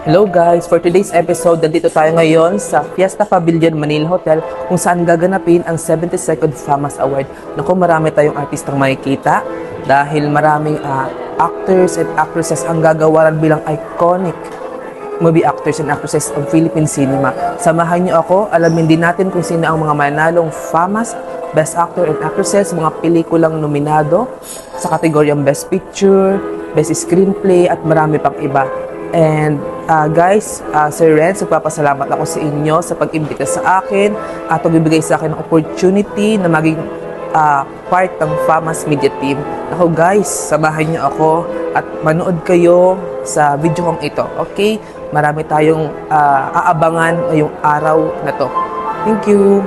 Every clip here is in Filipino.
Hello guys! For today's episode, nandito tayo ngayon sa Fiesta Pavilion Manila Hotel kung saan gaganapin ang 72nd FAMAS Award. Naku, marami tayong artistang makikita dahil maraming actors and actresses ang gagawaran bilang iconic movie actors and actresses of Philippine cinema. Samahan niyo ako, alamin din natin kung sino ang mga mananalong FAMAS Best Actor and Actresses, mga pelikulang nominado sa kategoryang Best Picture, Best Screenplay at marami pang iba. And guys, Sir Renz, nagpapasalamat ako sa inyo sa pag-imbita sa akin at pagbibigay sa akin ng opportunity na maging part ng FAMAS Media Team. Ako guys, samahan niyo ako at manood kayo sa video kong ito. Okay? Marami tayong aabangan ngayong araw na to. Thank you!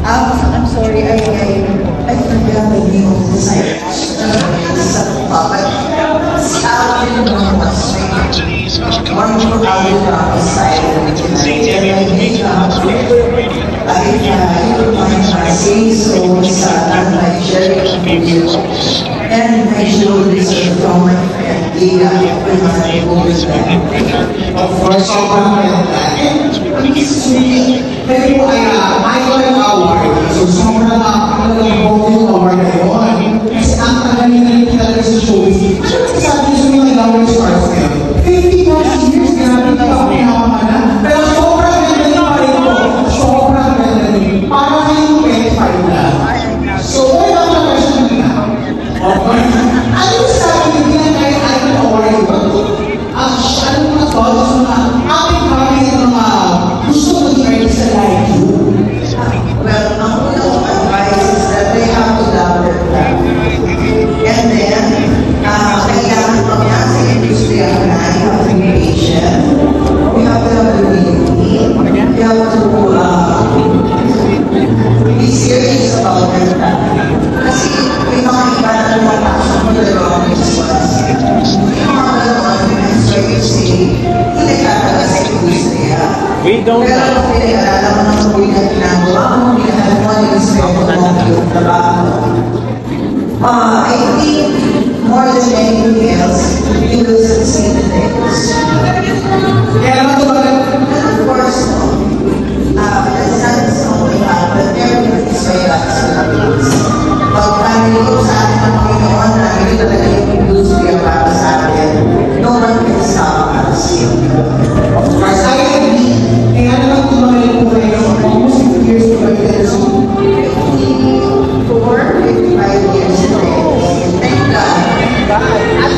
I'm sorry, I forgot the name of the site. And I showed this from my friend Leah. Of course, pero ay award. So, sobrang nakakalagang award na yun. Kasi ang tagalin na yung talaga sa showbiz. Ano sabi sa mga Lawrence Stars ngayon? 50 plus years, grabe na ako pinapamana. Pero sobrang ganda yung pa rin ko. Sobrang ganda rin. Para kayong 25 na. So, wala ka question na. Okay. Ano sabi nyo yan kaya ay award ba? Ano mga thoughts na aking ng mga gusto mag-artist sa life you? Well, ang unang advice is that they have to love their craft. And then, kailangan pag nasa industriya na, you have to be patient. You have to have humility. You have to be serious about your craft. Kasi may mga iba na lumapasok mo the wrong response. May mga arguments where you say, hindi nagkataga sa industriya. We don't Pero know. pinag-alala mo ng mabuhay na ginagawa mo, ginagawa mo yung respeto mo yung trabaho. I think more than anything else, you will succeed in this. Kaya naman ito ba? Of course, that's not something but everything is by God's grace. Pag narinig sa atin ng Panginoon na hindi talaga yung industriya para sa atin, no one can stop us. Of course, I agree. Kaya naman tumagal po kayo almost 50 years to my years. 54, 55 years. Thank God. At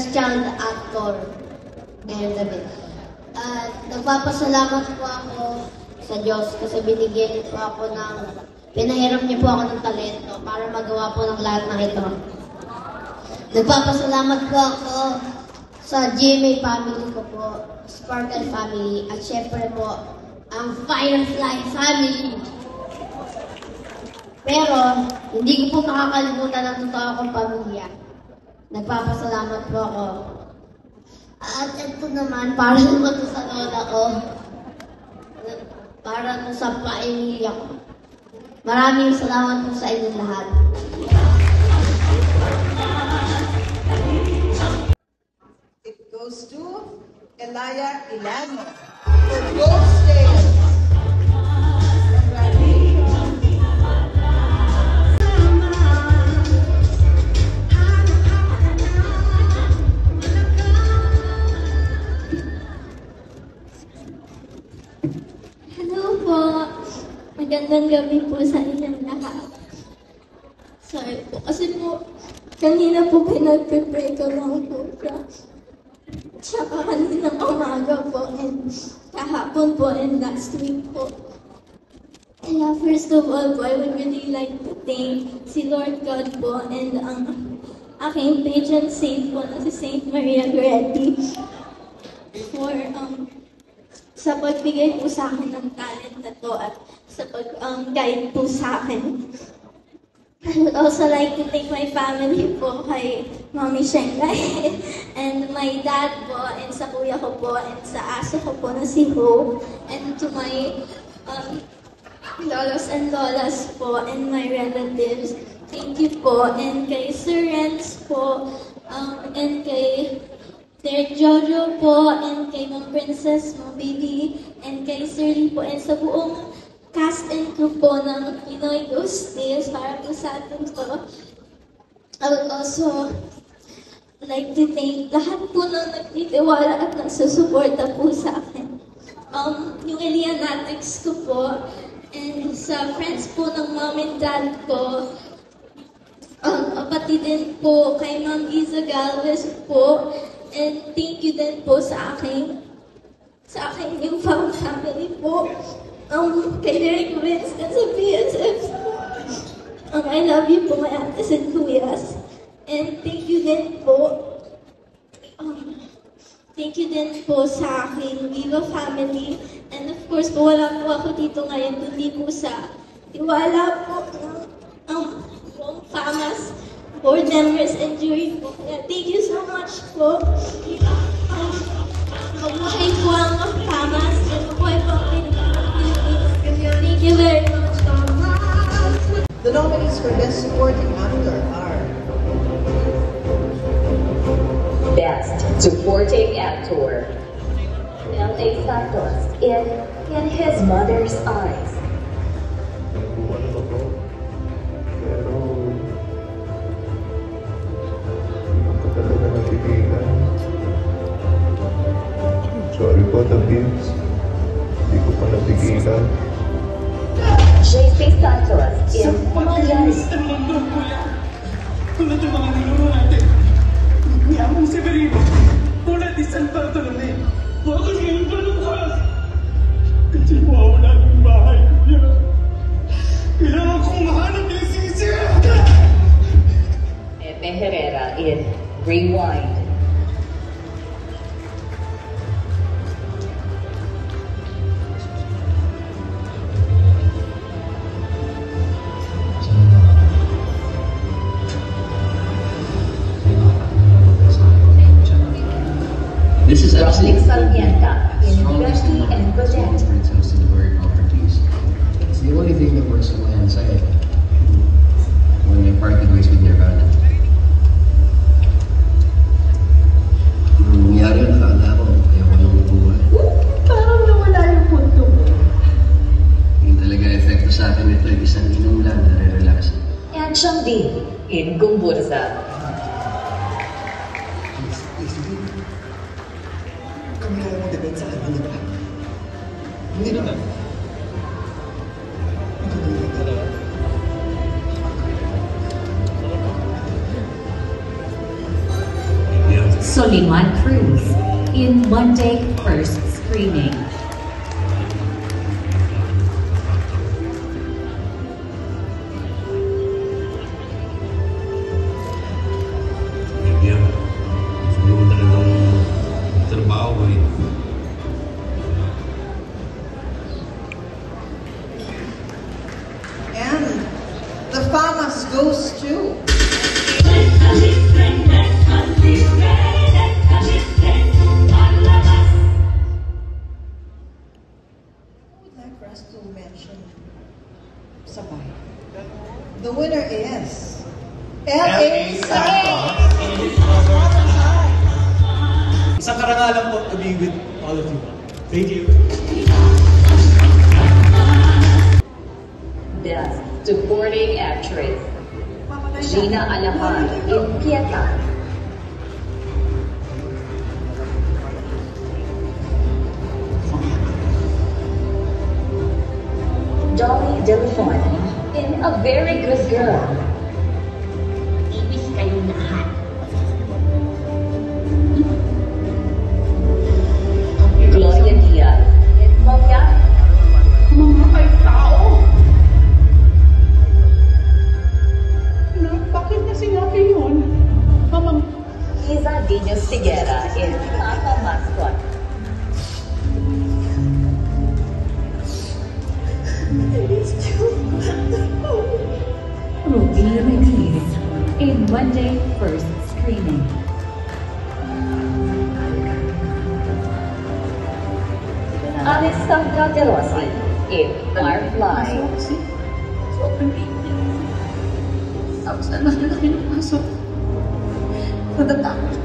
best child actor ngayong gabi. At nagpapasalamat po ako sa Diyos kasi binigyan niyo po ako ng, pinahiram niyo po ako ng talento para magawa po ng lahat ng ito. Nagpapasalamat po ako sa GMA family ko po, Sparkle family, at syempre po, ang Firefly family. Pero, hindi ko po makakalimutan ang totoo kong pamilya. Nagpapasalamat po ako. At ito naman, para naman to sa lola ko. Para to sa pamilya ko. Maraming salamat po sa inyong lahat. It goes to Elaya Ilano for gold stage. Hello po. Magandang gabi po sa inyong lahat. Sorry po. Kasi po, kanina po pinag-prepare ko lang po siya. Tsaka kaninang umaga po and kahapon po and last week po. Kaya first of all po, I would really like to thank si Lord God po and ang aking patron saint po na si Saint Maria Goretti for sa pagbigay po sa akin ng talent na to at sa pag-guide po sa akin. I would also like to thank my family po kay Mami Shengai and my dad po and sa kuya ko po and sa aso ko po na si Ho and to my lolos and lolas po and my relatives. Thank you po and kay Sir Renz po and kay Derek Jojo po and kay Ma'am Princess, Ma'am Baby and kay Sir Lee po and sa buong cast and crew po ng Pinoy Ghost Tales para po sa atin po. I would also like to thank lahat po ng nagtitiwala at nagsusuporta po sa akin. Yung Elianatics ko po and sa friends po ng mom and dad ko, pati din po kay Ma'am Iza Galvez po and thank you din po sa aking yung family po. Kay Derek Vince and sa PSF. I love you po, my aunties and kuyas. And thank you din po. Thank you din po sa aking Viva family. And of course po, wala po ako dito ngayon, kundi po sa tiwala po ng buong FAMAS, board members and jury po. Kaya thank you so much po. Mabuhay po ang FAMAS and mabuhay po ang Thank you very much, Mama. The nominees for Best Supporting Actor are Best Supporting Actor, L.A. Santos in His Mother's Eyes. Ano ba po? Pero hindi ko pa talaga napigilan. Sorry po, The Beats. Hindi ko pa napigilan. J.C. Santos in Pamayanan. Ang mundo, kuya. Tulad yung mga niluno natin. Ni Among Severino. Tulad ni San Bartolome. Bakit ngayon pa lukas? Kasi mawawala ng bahay, kuya. Kailangan kong mahanap yung sisi. Pepe Herrera in Rewind. This is Roderick Sarmienta in strongest Betty and Burdett. when it comes to the word properties. It's the only thing that works on my side when they parted ways with Nirvana. Nung nangyari yun, nakala ko, ayaw ko nang buhay. Parang nawala yung punto mo. Yung talaga epekto sa akin ito, isang inom lang, nare-relax. And Shamdi in Gumburza. Kami na lang depend sa akin, di ba? Hindi naman. Soliman Cruz in Monday first screening. Yan. Gusto mo talagang trabaho eh. And the FAMAS goes to for us to mention sabay. The winner is L.A. Santos. Isang karangalan po to be with all of you. Thank you. Best Supporting Actress, Gina Alaman in Quieta. Dolly Delphon in A Very Good Girl. Ibig kayong lahat. Gloria Diaz in Maya. Mga tao! Bakit na sinabi yun? Iza Dinos Figuera in Papa Mascot. Ruby Reyes in Monday first screening. Alessandra De Rossi in Firefly. Saan na nila pinapasok? Natatakot.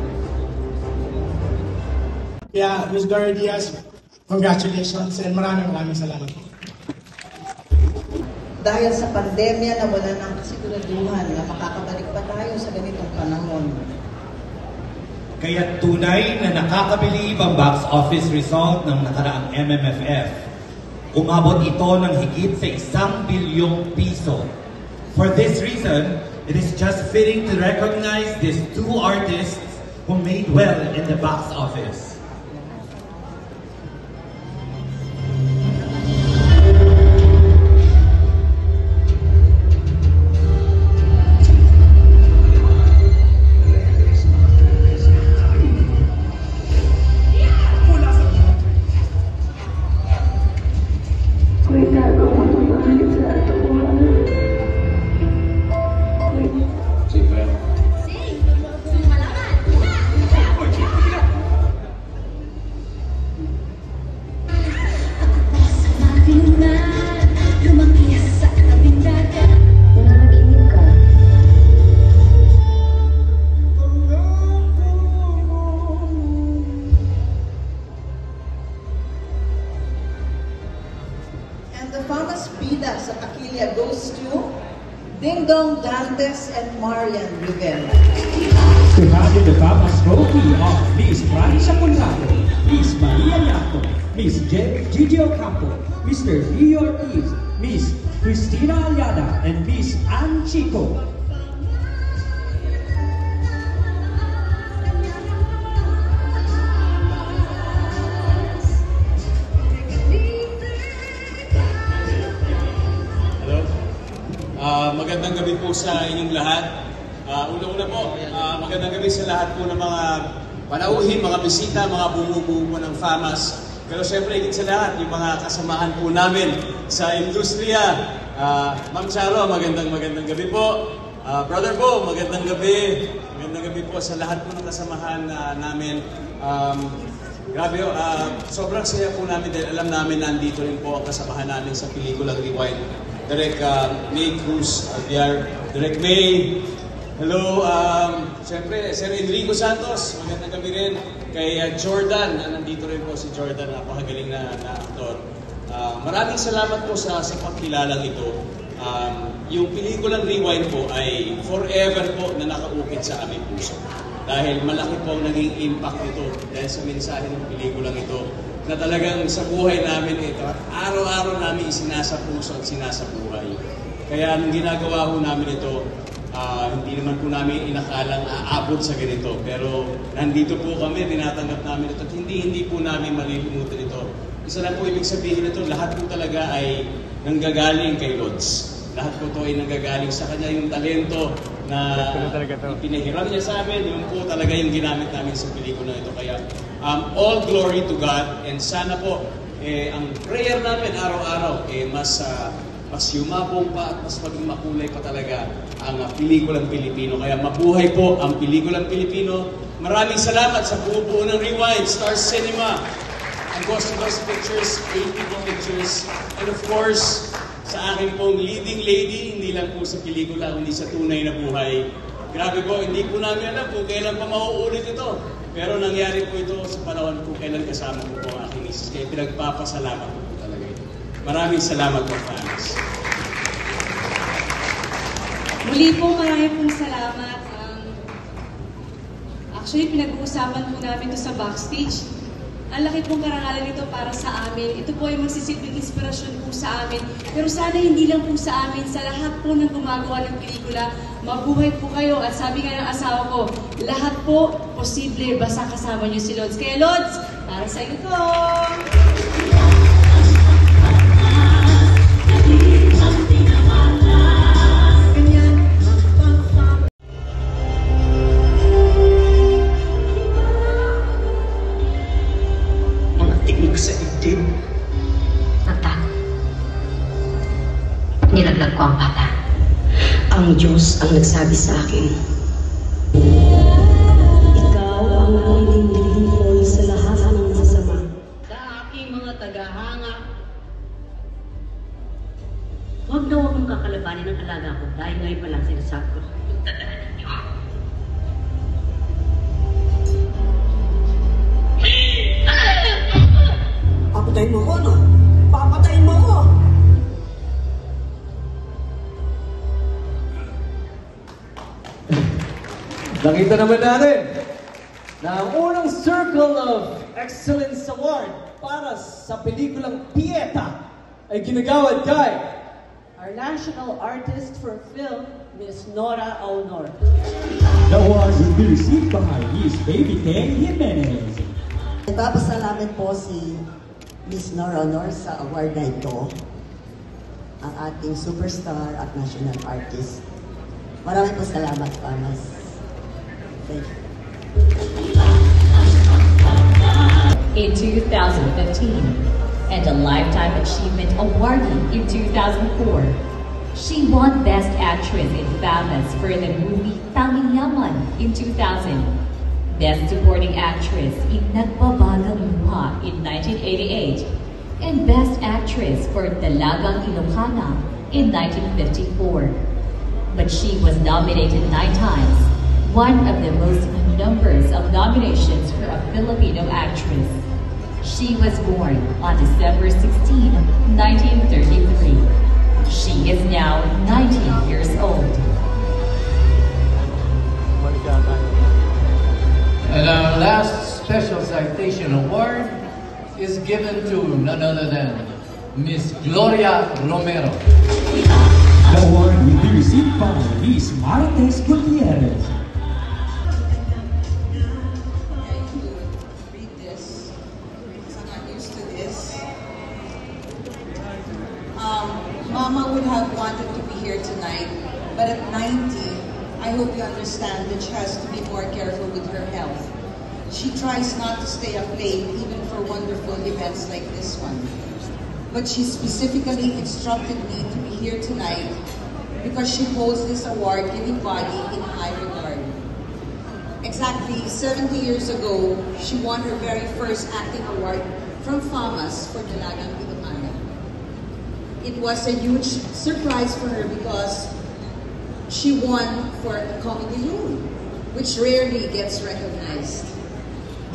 Yeah, Ms. Gloria Diaz, congratulations and maraming salamat. Dahil sa pandemya na wala ng kasiguraduhan na makakabalik pa tayo sa ganitong panahon. Kaya tunay na nakakabilib ang box office result ng nakaraang MMFF. Umabot ito ng higit sa 1 bilyong piso. For this reason, it is just fitting to recognize these two artists who made well in the box office. The FAMAS Bida sa Taquilla goes to Ding Dong Dantes and Marian Rivera. To have the FAMAS trophy of Miss Francia Colgado, Miss Maria Yato, Miss Gigi Ocampo, Mr. Leo Ortiz, Miss Cristina Aliada, and Miss Ann Chico. Magandang gabi po sa inyong lahat. Una-una po, magandang gabi sa lahat po ng mga panauhin, mga bisita, mga bumubuo po ng FAMAS. Pero siyempre, higit sa lahat, yung mga kasamahan po namin sa industriya. Ma'am Charo, magandang gabi po. Brother Bo, magandang gabi. Magandang gabi po sa lahat po ng kasamahan namin. Grabe, sobrang saya po namin dahil alam namin na andito rin po ang kasamahan namin sa pelikulang Rewind. Direk May Cruz, Direk May, hello, siyempre, Sir Enrico Santos, magandang gabi rin. Kay Jordan, nandito rin po si Jordan, napakagaling na aktor. Maraming salamat po sa pagkilalang ito. Yung pelikulang Rewind po ay forever po na nakaukit sa aming puso. Dahil malaki po ang naging impact nito dahil sa mensahe ng pelikulang ito na talagang sa buhay namin ito at araw-araw namin isinasapuso at sinasabuhay. Kaya nung ginagawa ho namin ito, Hindi naman po namin inakalang aabot sa ganito. Pero nandito po kami, tinatanggap namin ito at hindi po namin malilimutan ito. Isa lang po ibig sabihin nito, lahat po talaga ay nanggagaling kay Lods. Lahat po ito ay nanggagaling sa kanya, yung talento na pinahiram niya sa amin, yun po talaga yung ginamit namin sa pelikula ito. Kaya all glory to God, and sana po ang prayer namin araw-araw mas yumabong pa at mas maging makulay pa talaga ang pelikulang Pilipino. Kaya mabuhay po ang pelikulang Pilipino. Maraming salamat sa buo-buo ng Rewind, Star Cinema, ang Ghost Pictures, ATV Pictures, and of course, sa akin pong leading lady, hindi lang po sa pelikula, kundi sa tunay na buhay. Grabe po, hindi po namin alam kung kailan pa mauulit ito. Pero nangyari po ito sa panahon kung kailan kasama ko po ang aking misis. Kaya pinagpapasalamat po talaga ito. Maraming salamat po, fans. Muli po, maraming pong salamat. Actually, pinag-uusapan po namin ito sa backstage. Ang laki pong karangalan nito para sa amin. Ito po ay magsisilbing inspirasyon po sa amin. Pero sana hindi lang po sa amin, sa lahat po ng gumagawa ng pelikula, mabuhay po kayo. At sabi nga ng asawa ko, lahat po posible basta kasama niyo si Lods. Kaya Lods, para sa iyo to! Nilaglag ko ang bata. Ang Diyos ang nagsabi sa akin, ikaw ang magiging lingkod sa lahat ng masama. Sa aking mga tagahanga, huwag na huwag mong kakalabanin ang alaga ko dahil ngayon pa lang sinasabi ko, tandaan ninyo. Papatayin mo ko, no? Papatayin mo ko! Nakita naman natin na ang unang Circle of Excellence Award para sa pelikulang Pieta ay ginagawad kay our national artist for film, Miss Nora Aunor. The award will be received by Miss Baby Teng Jimenez. Nagpapasalamat po si Miss Nora Aunor sa award na ito, ang ating superstar at national artist. Maraming po salamat, Pamas. Thank you. In 2015, and a Lifetime Achievement awardee in 2004. She won Best Actress in Famas for the movie Tangingyaman in 2000, Best Supporting Actress in Nagbabagang Luha in 1988, and Best Actress for Dalagang Ilocana in 1954. But she was nominated 9 times, one of the most numbers of nominations for a Filipino actress. She was born on December 16, 1933. She is now 90 years old. And our last special citation award is given to none other than Miss Gloria Romero. The award will be received by Miss Marites Gutierrez. Mama would have wanted to be here tonight, but at 90, I hope you understand that she has to be more careful with her health. She tries not to stay up late, even for wonderful events like this one. But she specifically instructed me to be here tonight because she holds this award-giving body in high regard. Exactly 70 years ago, she won her very first acting award from FAMAS for Dalagang Ilocana. It was a huge surprise for her because she won for a comedy role, which rarely gets recognized.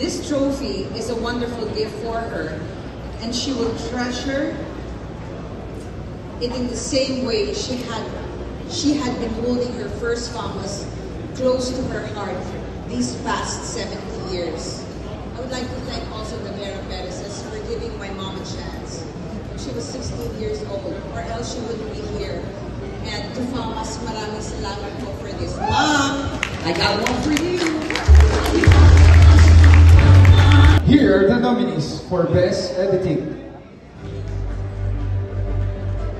This trophy is a wonderful gift for her, and she will treasure it in the same way she had been holding her first FAMAS close to her heart these past 70 years. I would like to thank also the Vera Perez's for giving my mom a chance. She was 16 years old, or else she wouldn't be here. And to FAMAS, maraming salamat po for I got one for you. Here are the nominees for Best Editing.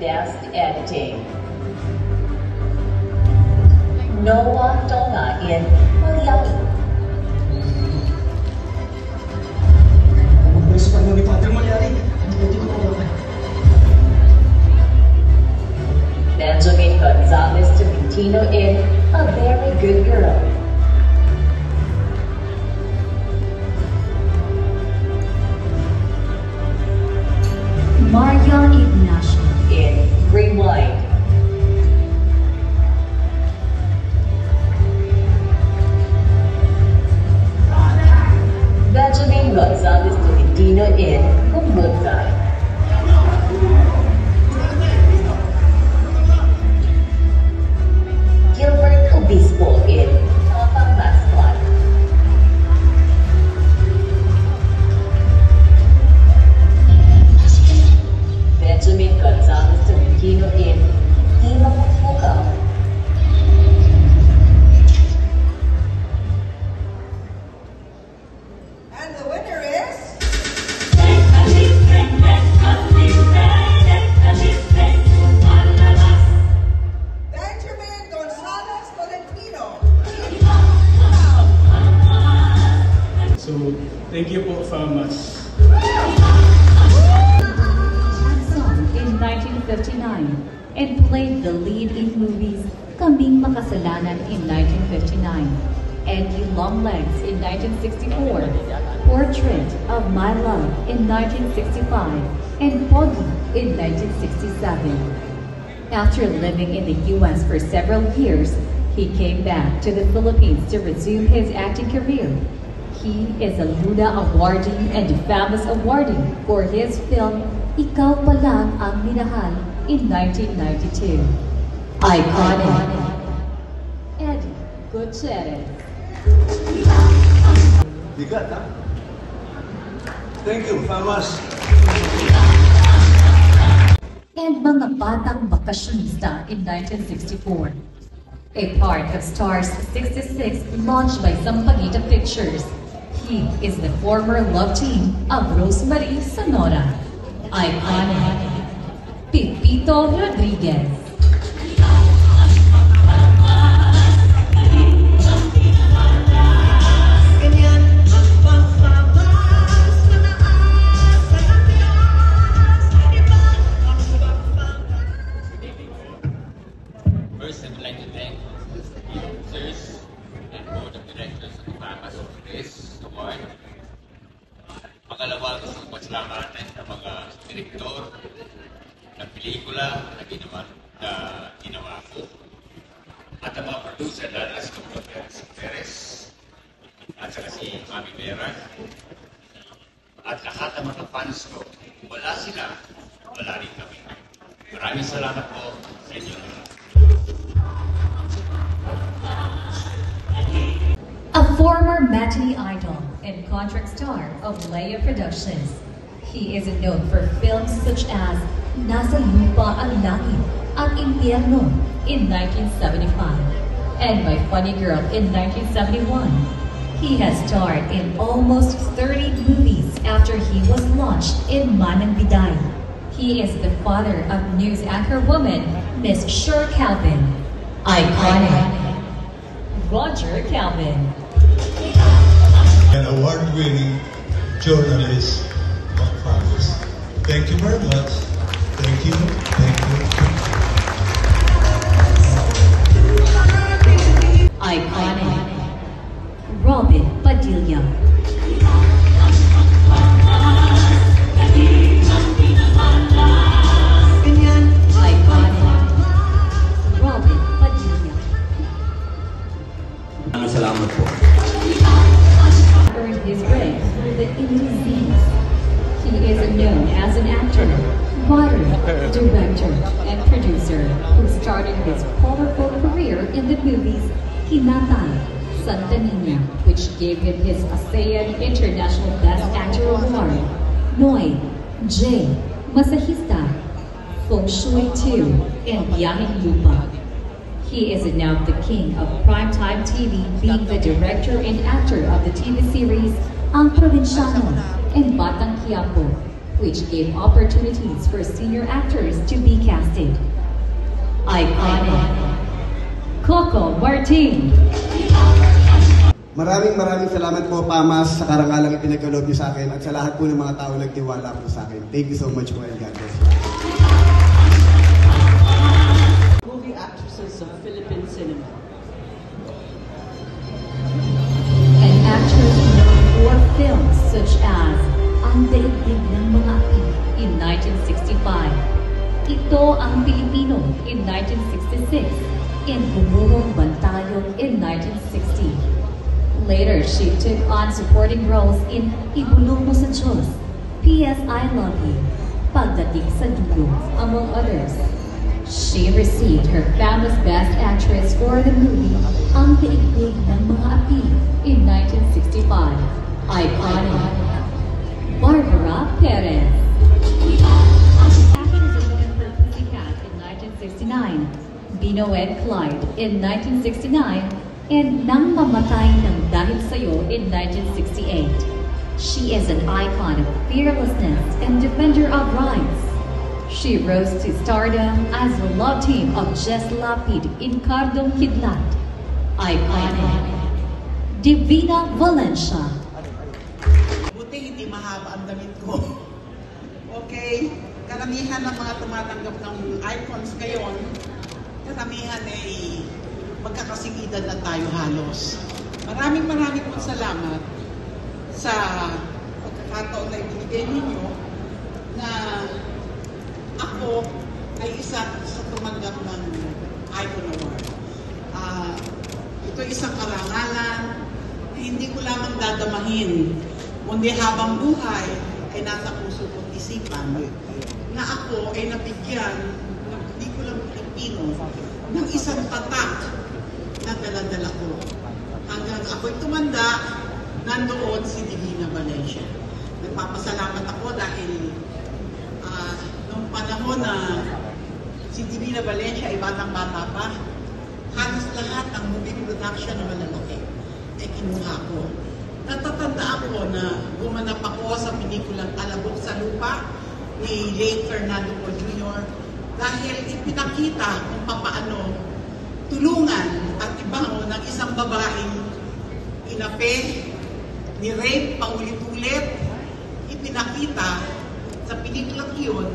Best Editing. Noah Donna in Malayali. Benjamin Gonzalez Tolentino in A Very Good Girl. Maria Ignacio in Rewind. Benjamin Gonzalez Tolentino in Kumbutay. Gilbert Obispo in Papa Mascot. Benjamin Gonzalez Tolentino in Imang Fukaw. And the winner is... Benjamin Gonzalez Tolentino. So, thank you po, Famas. In 1959 and played the lead in movies Kaming Makasalanan in 1959, Eddie Longlegs in 1964, Portrait of My Love in 1965, and Pogi in 1967. After living in the US for several years, he came back to the Philippines to resume his acting career. He is a Luna awardee and famous awardee for his film Ikaw Pa Lang Ang Minahal in 1992. Iconic. Eddie Gutierrez. Bigat, ha? Thank you, Famas. And Mga Batang Bakasyonista in 1964. A part of Stars 66 launched by Sampaguita Pictures. He is the former love team of Rosemary Sonora. Iconic. Pipito Rodriguez. First, I would like to thank the officers and board of directors of the Famas for this award. Pangalawa, gusto ko pasalamatan sa mga direktor ng pelikula na ginawa ko. At ang mga producer na si Dr. Perez at saka si Mami Vera. At lahat ng mga fans ko, wala sila, wala rin kami. Maraming salamat po sa inyo. A former matinee idol and contract star of Leia Productions. He is known for films such as Nasa Lupa Ang Langit at Impyerno in 1975 and My Funny Girl in 1971. He has starred in almost 30 movies after he was launched in Manang Biday. He is the father of news anchor woman Miss Sher Calvin. Iconic. Roger Calvin. An award-winning journalist of Famas. Thank you very much. Thank you. Thank you. Iconic. Robin Padilla. Robin Padilla. Salamat po. Earned his break through the Indies. He is known as an actor, writer, director, and producer who started his colorful career in the movies Hinatay, Santa Nina, which gave him his ASEAN International Best Actor Award, Noy, J, Masahista, Feng Shui 2, and Biyaheng Lupa. He is now the king of primetime TV, being the director and actor of the TV series Ang Provinciano and Batang Quiapo, which gave opportunities for senior actors to be casted. Iconic. Coco Martin. Maraming salamat po, Pamas, sa karangalang ipinagkaloob niyo sa akin at sa lahat po ng mga tao nagtiwala po sa akin. Thank you so much po and God bless you. Movie actresses of Philippine cinema. An actress known for films such as Ang Daigdig ng Mga Api in 1965, Ito Ang Pilipino in 1966, and Bumuhong Bantayog in 1960. Later, she took on supporting roles in Ibulong Mo sa Diyos, P.S. I Love You, Pagdating sa Dugo, among others. She received her famous Best Actress for the movie Ang Daigdig ng Mga Api in 1965. Iconic. Barbara Perez. Acted as a woman for Pussycat in 1969, Bino and Clyde in 1969, and Nang Mamatay Ng Dahil Sa'yo in 1968. She is an icon of fearlessness and defender of rights. She rose to stardom as the love team of Jess Lapid in Cardong Kidlat. Iconic. Divina Valencia. Buti hindi mahaba ang damit ko. Okay? Karamihan ng mga tumatanggap ng icons ngayon, karamihan ay magkakasing edad na tayo halos. Maraming pong salamat sa pagkakataon na ibinigay ninyo na ako ay isa sa tumanggap ng Icon Award. Ito isang karangalan na hindi ko lamang dadamahin, kundi habang buhay ay nasa puso ko't isipan na ako ay nabigyan ng pelikulang Pilipino ng isang tatak na dala-dala ko. Hanggang ako'y tumanda, nandoon si Divina Valencia. Nagpapasalamat ako dahil noong panahon na si Divina Valencia ay batang-bata pa, halos lahat ng movie production na malalaki ay kinuha ko. Natatandaan ko na gumanap ako sa pelikulang Alabok sa Lupa ni late Fernando Po Jr. dahil ipinakita kung papaano tulungan at ibango ng isang babaeng inape, ni-rape paulit-ulit. Ipinakita sa pelikulang iyon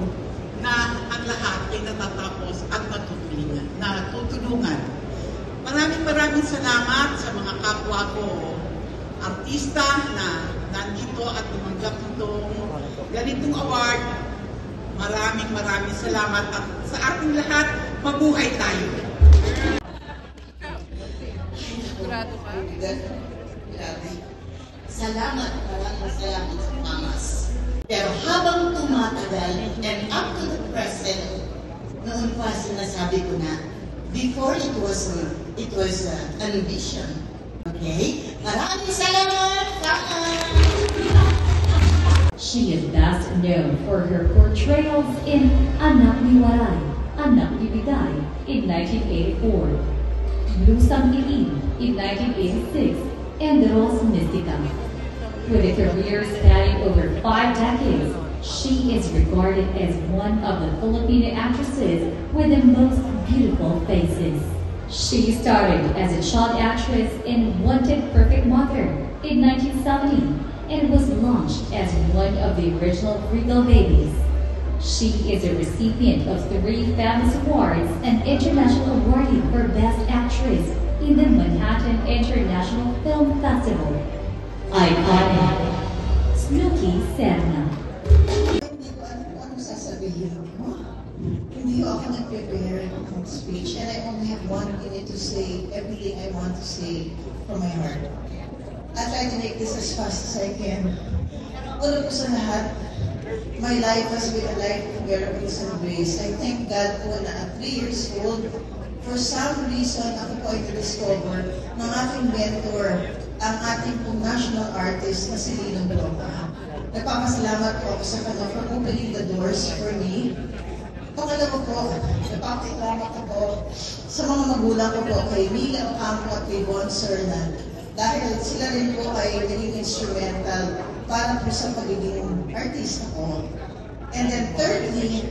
na ang lahat ay natatapos at natutulungan. Maraming salamat sa mga kapwa ko artista na nandito at tumanggap nitong ganitong award. Maraming salamat at sa ating lahat, mabuhay tayo. Salamat sa Pamas. Pero habang tumatagal and up to the present, noon pa sinasabi ko na, before it was an vision. Okay? Maraming salamat! She is best known for her portrayals in Anak ni Waray, Anak ni Bigay in 1984, Lusang Iin in 1986, and Ros Mystica. With a career spanning over 5 decades, she is regarded as one of the Filipino actresses with the most beautiful faces. She started as a child actress in Wanted Perfect Mother in 1970 and was launched as one of the original Regal Babies. She is a recipient of 3 Famous Awards and International Awarding for Best Actress in the Manhattan International Film Festival. Iconic. Snooki Serna. Ano sasabihin mo? Hindi ako nag-prepare ng speech and I only have 1 minute to say everything I want to say from my heart. I'll try to make this as fast as I can. Una po sa lahat, my life has been a life of miracles and grace. I thank God po na at 3 years old, for some reason, ako po ay na-discover ng aking mentor, ang ating pong national artist na si Lino Blanca. Nagpapasalamat po ako sa kanya for opening the doors for me. Pangalawa po, napakailangan ko po sa mga magulang ko po kay Mila Ocampo at kay Bon Sernan dahil sila rin po ay naging instrumental para po sa pagiging artista ko. And then thirdly,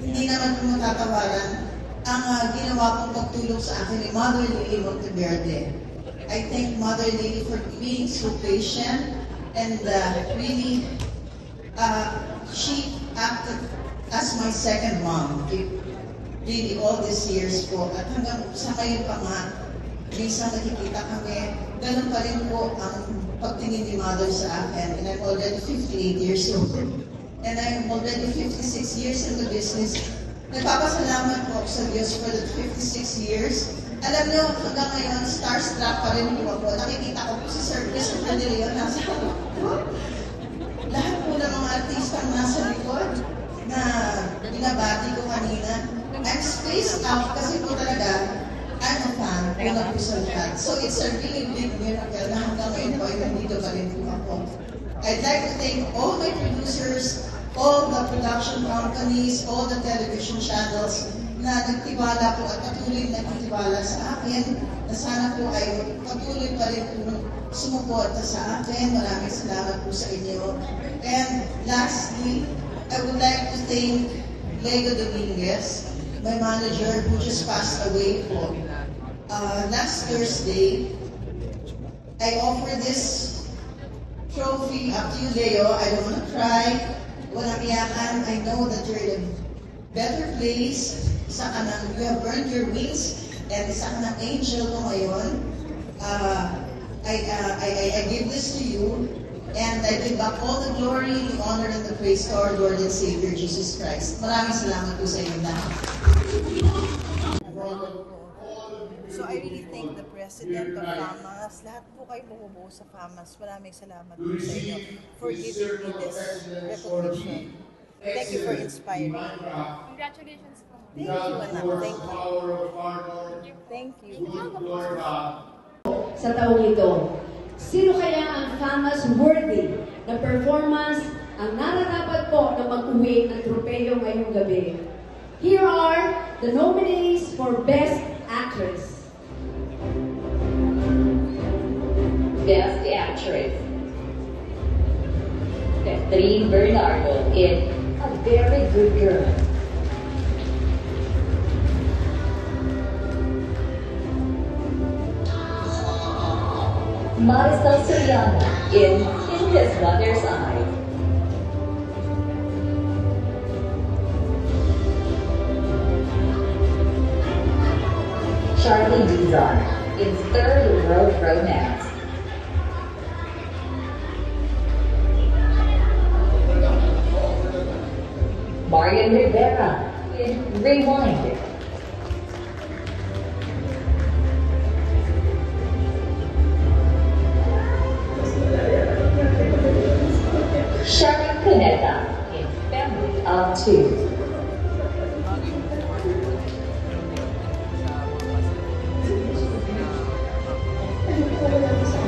hindi naman po matatawaran ang ginawa pong pagtulong sa akin ni Mother Lily Monteverde. I thank Mother Lily for being so patient and really, she acted as my second mom. Really, all these years po. At hanggang sa ngayon pa nga, minsan nakikita kami, ganun pa rin po ang pagtingin ni Mother sa akin. And I'm already 58 years old. And I'm already 56 years in the business. Nagpapasalamat po sa Diyos for the 56 years. Alam niyo, hanggang ngayon, starstruck pa rin po ako. Nakikita ko po si Sir Christopher De Leon nasa likod. Lahat po ng mga artistang nasa likod na binabati ko kanina. I'm spaced out kasi po talaga, I'm a fan. Una po sa lahat. So it's a really big miracle na hanggang ngayon po ay nandito pa rin po ako. I'd like to thank all my producers, all the production companies, all the television channels na nagtiwala po at patuloy na nagtiwala sa akin na sana po ay patuloy pa rin po sumuporta sa akin. Maraming salamat po sa inyo. And lastly, I would like to thank Lego Dominguez, my manager who just passed away po. Last Thursday, I offered this trophy up to you, Leo. I don't want to cry. Walang iyakan. I know that you're in a better place. Isa ka ng, you have earned your wings, and isa ka ng angel ko ngayon. I give this to you, and I give back all the glory, the honor, and the praise to our Lord and Savior, Jesus Christ. Maraming salamat po sa inyo lahat. So I really thank the President of FAMAS. Lahat po kayo bumubuo sa FAMAS. Maraming salamat po sa inyo for giving me this recognition. Thank you for inspiring me. Congratulations po. Thank you, anak. Thank you. Thank you. Sa taong ito, sino kaya ang FAMAS worthy na performance ang nararapat po na mag-uwi ng tropeyo ngayong gabi? Here are the nominees for Best Actress. Best Actress, Catherine Bernardo in A Very Good Girl. Marisol Soriano in His Mother's Eye. Charlie Dizon in Third World Romance. Marian Rivera in Rewind. Sharon Cuneta in Family of Two.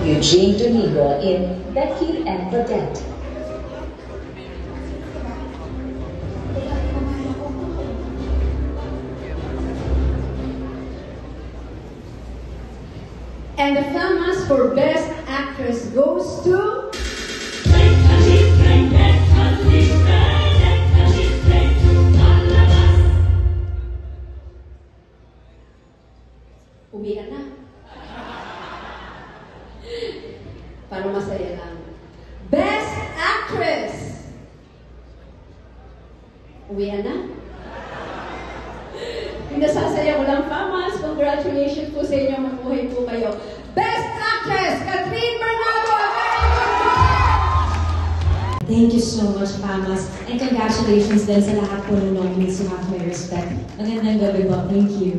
Eugene Domingo in Becky and Claudette. And the FAMAS for Best Actress goes to... Umihan na. Para masaya lang. Best Actress! Uwihan na? Pinasasaya ko lang, FAMAS. Congratulations po sa inyo. Mabuhay po kayo. Best Actress, Catherine Bernardo! Thank you so much, FAMAS. And congratulations din sa lahat po ng nominees who have my respect. Magandang gabi po. Thank you.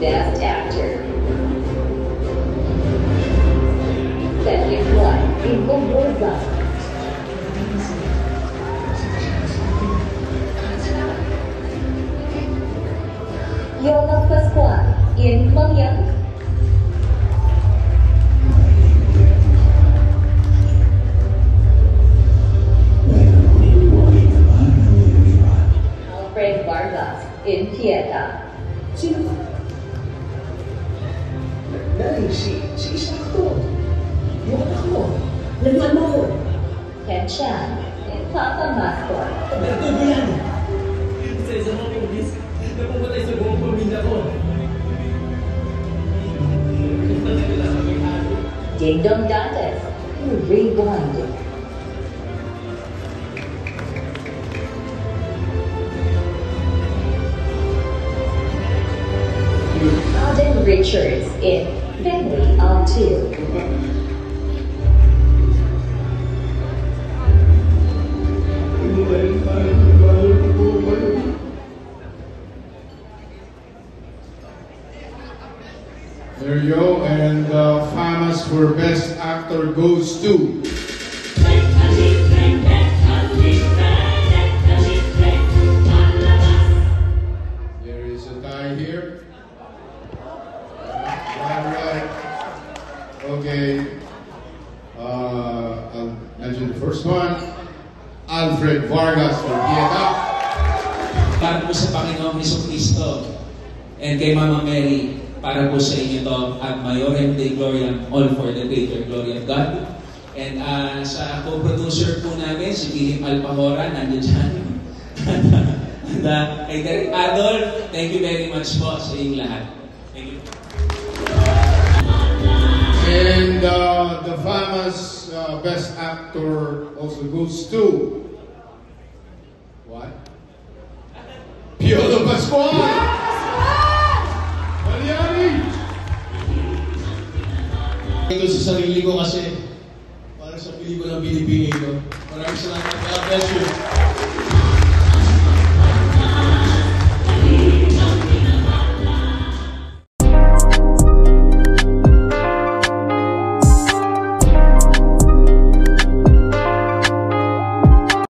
Best Actor. Second one in Gomboza. Yola Pascual in Mangyan. Dahil si isang to. Yung anak mo. Laruan mo ko. Kenshan, yung Papa Mascot. Berto mo yan. Sa isang mga pingis, napumatay sa buong pamilya ko. Ding Dong Dantes, Rewind. Alden Richards in Family on 2. There you go, and FAMAS for Best Actor goes to... There is a tie here. Alright. Okay. I'll mention the first one. Alfred Vargas for Pieta. Para po sa Panginoong Jesucristo and kay Mama Mary, para po sa inyo to, at Mayorem Dei Gloriam, all for the greater glory of God. And sa co-producer po namin, si Philip Alpahora, nandiyan dyan. And kay Derek Adol, thank you very much po sa inyong lahat. Thank you. And the FAMAS Best Actor also goes to... What? Piolo Pascual! Ito sa sarili ko kasi para sa pelikulang binibigay ko. Maraming salamat. God bless you.